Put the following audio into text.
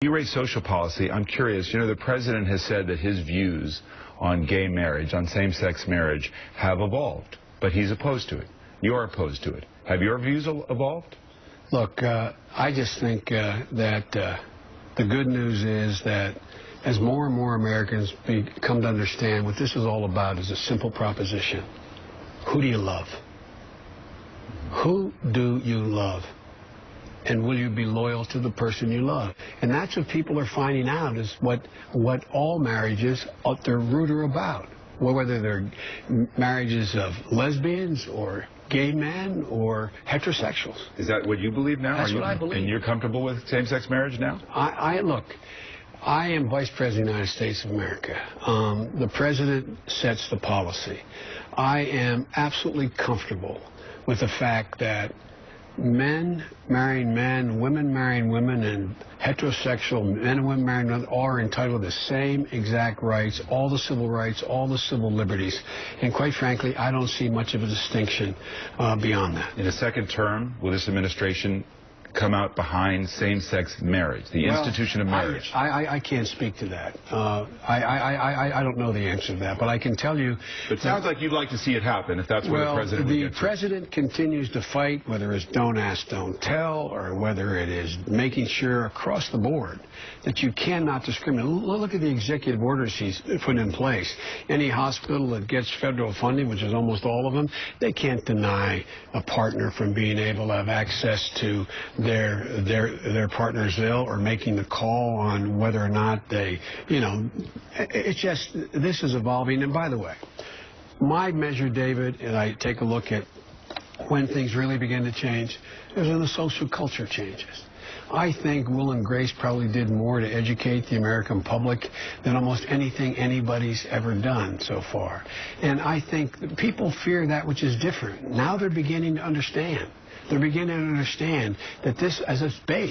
You raise social policy. I'm curious, the president has said that his views on gay marriage, on same-sex marriage, have evolved, but he's opposed to it. You're opposed to it. Have your views evolved? Look, I just think that the good news is that as more and more Americans come to understand what this is all about is a simple proposition. Who do you love? Who do you love? And will you be loyal to the person you love? And that's what people are finding out is what all marriages at their root are about. Well, whether they're marriages of lesbians or gay men or heterosexuals. Is that what you believe now? That's what I believe. And you're comfortable with same-sex marriage now? Look, I am Vice President of the United States of America. The President sets the policy. I am absolutely comfortable with the fact that men marrying men, women marrying women, and heterosexual men and women marrying men are entitled to the same exact rights, all the civil rights, all the civil liberties. And quite frankly, I don't see much of a distinction beyond that. In a second term, will this administration come out behind same-sex marriage, the institution of marriage? I can't speak to that. I don't know the answer to that, but I can tell you... It sounds like you'd like to see it happen, if that's where the president would get to. The president continues to fight, whether it's don't ask, don't tell, or whether it is making sure across the board that you cannot discriminate. Look at the executive orders he's put in place. Any hospital that gets federal funding, which is almost all of them, they can't deny a partner from being able to have access to their partner's will or making the call on whether or not they, it's just, this is evolving. And by the way, my measure, David, and I take a look at when things really begin to change, is when the social culture changes. I think Will and Grace probably did more to educate the American public than almost anything anybody's ever done so far. And I think that people fear that which is different. Now they're beginning to understand. They're beginning to understand that this, as a base,